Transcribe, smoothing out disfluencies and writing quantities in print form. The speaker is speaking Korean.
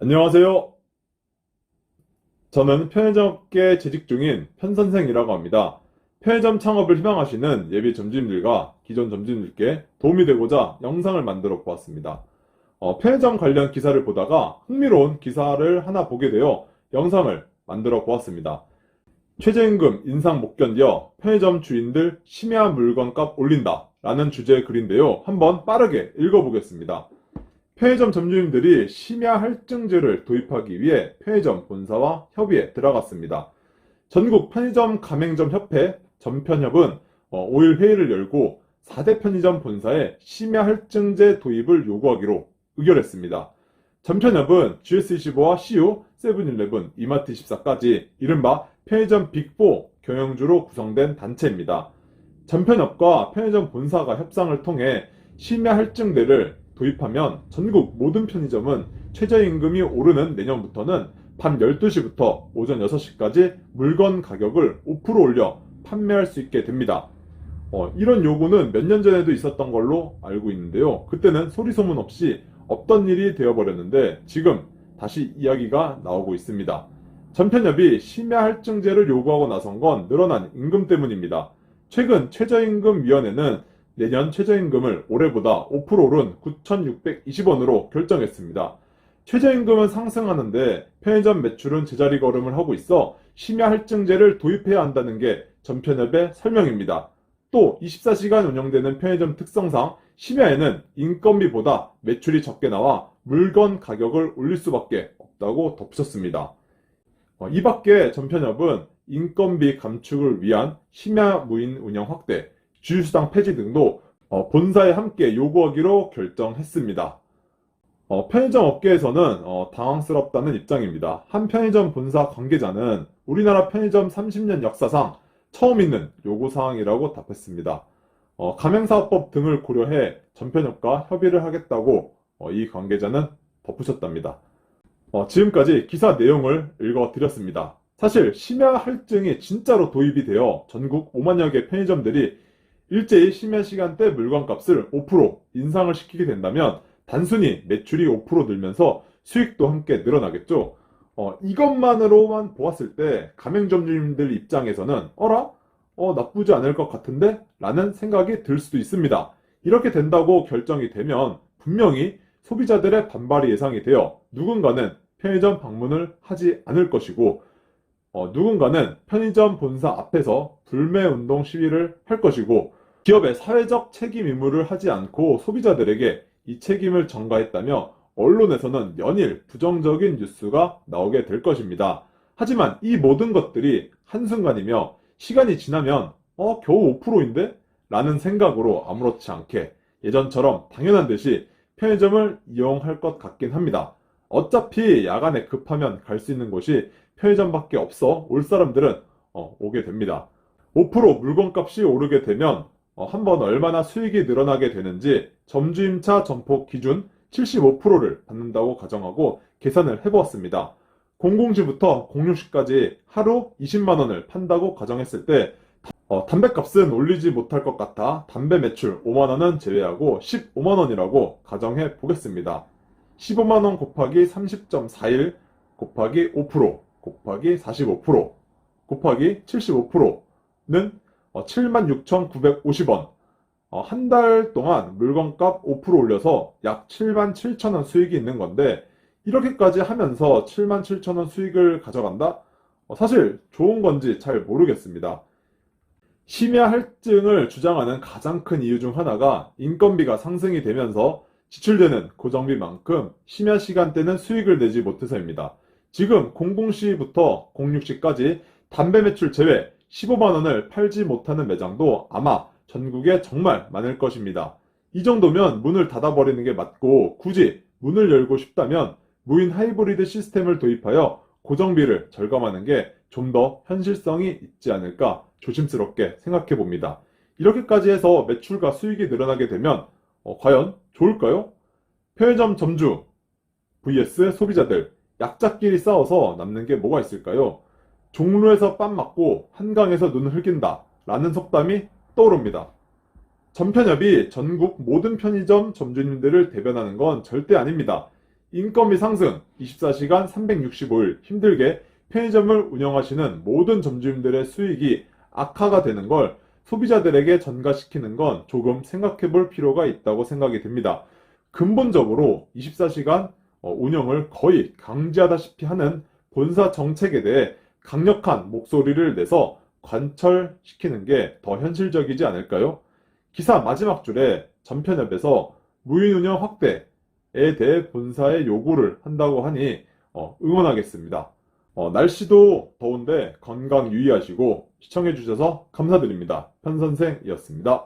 안녕하세요. 저는 편의점업계에 재직 중인 편선생이라고 합니다. 편의점 창업을 희망하시는 예비 점주님들과 기존 점주님들께 도움이 되고자 영상을 만들어 보았습니다. 편의점 관련 기사를 보다가 흥미로운 기사를 하나 보게 되어 영상을 만들어 보았습니다. 최저임금 인상 못 견뎌 편의점 주인들 심야 물건값 올린다 라는 주제의 글인데요. 한번 빠르게 읽어보겠습니다. 편의점 점주님들이 심야 할증제를 도입하기 위해 편의점 본사와 협의에 들어갔습니다. 전국 편의점 가맹점 협회 전편협은 5일 회의를 열고 4대 편의점 본사에 심야 할증제 도입을 요구하기로 의결했습니다. 전편협은 GS25와 CU, 세븐일레븐, 이마트24까지 이른바 편의점 빅4 경영주로 구성된 단체입니다. 전편협과 편의점 본사가 협상을 통해 심야 할증제를 도입하면 전국 모든 편의점은 최저임금이 오르는 내년부터는 밤 12시부터 오전 6시까지 물건 가격을 5% 올려 판매할 수 있게 됩니다. 이런 요구는 몇 년 전에도 있었던 걸로 알고 있는데요. 그때는 소리소문 없이 없던 일이 되어버렸는데 지금 다시 이야기가 나오고 있습니다. 전편협이 심야 할증제를 요구하고 나선 건 늘어난 임금 때문입니다. 최근 최저임금위원회는 내년 최저임금을 올해보다 5% 오른 9,620원으로 결정했습니다. 최저임금은 상승하는데 편의점 매출은 제자리 걸음을 하고 있어 심야 할증제를 도입해야 한다는 게 전편협의 설명입니다. 또 24시간 운영되는 편의점 특성상 심야에는 인건비보다 매출이 적게 나와 물건 가격을 올릴 수밖에 없다고 덧붙였습니다. 이 밖에 전편협은 인건비 감축을 위한 심야 무인 운영 확대, 주휴수당 폐지 등도 본사에 함께 요구하기로 결정했습니다. 편의점 업계에서는 당황스럽다는 입장입니다. 한 편의점 본사 관계자는 우리나라 편의점 30년 역사상 처음 있는 요구사항이라고 답했습니다. 가맹사업법 등을 고려해 전편협과 협의를 하겠다고 이 관계자는 덧붙였답니다. 지금까지 기사 내용을 읽어드렸습니다. 사실 심야 할증이 진짜로 도입이 되어 전국 5만여 개 편의점들이 일제히 심야 시간대 물건값을 5% 인상을 시키게 된다면 단순히 매출이 5% 늘면서 수익도 함께 늘어나겠죠. 이것만으로만 보았을 때 가맹점주님들 입장에서는 나쁘지 않을 것 같은데? 라는 생각이 들 수도 있습니다. 이렇게 된다고 결정이 되면 분명히 소비자들의 반발이 예상이 되어 누군가는 편의점 방문을 하지 않을 것이고 누군가는 편의점 본사 앞에서 불매운동 시위를 할 것이고 기업의 사회적 책임 의무를 하지 않고 소비자들에게 이 책임을 전가했다며 언론에서는 연일 부정적인 뉴스가 나오게 될 것입니다. 하지만 이 모든 것들이 한순간이며 시간이 지나면 겨우 5%인데? 라는 생각으로 아무렇지 않게 예전처럼 당연한 듯이 편의점을 이용할 것 같긴 합니다. 어차피 야간에 급하면 갈 수 있는 곳이 편의점밖에 없어 올 사람들은 오게 됩니다. 5% 물건값이 오르게 되면 한번 얼마나 수익이 늘어나게 되는지 점주임차 점포 기준 75%를 받는다고 가정하고 계산을 해보았습니다. 00시부터 06시까지 하루 20만원을 판다고 가정했을 때 담배값은 올리지 못할 것 같아 담배 매출 5만원은 제외하고 15만원이라고 가정해 보겠습니다. 15만원 곱하기 30.41 곱하기 5% 곱하기 45% 곱하기 75%는 76,950원. 한 달 동안 물건값 5% 올려서 약 77,000원 수익이 있는 건데 이렇게까지 하면서 77,000원 수익을 가져간다? 사실 좋은 건지 잘 모르겠습니다. 심야 할증을 주장하는 가장 큰 이유 중 하나가 인건비가 상승이 되면서 지출되는 고정비만큼 심야 시간대는 수익을 내지 못해서입니다. 지금 00시부터 06시까지 담배 매출 제외 15만원을 팔지 못하는 매장도 아마 전국에 정말 많을 것입니다. 이 정도면 문을 닫아버리는 게 맞고 굳이 문을 열고 싶다면 무인 하이브리드 시스템을 도입하여 고정비를 절감하는 게 좀 더 현실성이 있지 않을까 조심스럽게 생각해 봅니다. 이렇게까지 해서 매출과 수익이 늘어나게 되면 과연 좋을까요? 편의점 점주 vs 소비자들 약자끼리 싸워서 남는 게 뭐가 있을까요? 종로에서 빰 맞고 한강에서 눈 흘긴다 라는 속담이 떠오릅니다. 전편협이 전국 모든 편의점 점주님들을 대변하는 건 절대 아닙니다. 인건비 상승, 24시간 365일 힘들게 편의점을 운영하시는 모든 점주님들의 수익이 악화가 되는 걸 소비자들에게 전가시키는 건 조금 생각해 볼 필요가 있다고 생각이 듭니다. 근본적으로 24시간 운영을 거의 강제하다시피 하는 본사 정책에 대해 강력한 목소리를 내서 관철시키는 게 더 현실적이지 않을까요? 기사 마지막 줄에 전편협에서 무인 운영 확대에 대해 본사에 요구를 한다고 하니 응원하겠습니다. 날씨도 더운데 건강 유의하시고 시청해주셔서 감사드립니다. 편선생이었습니다.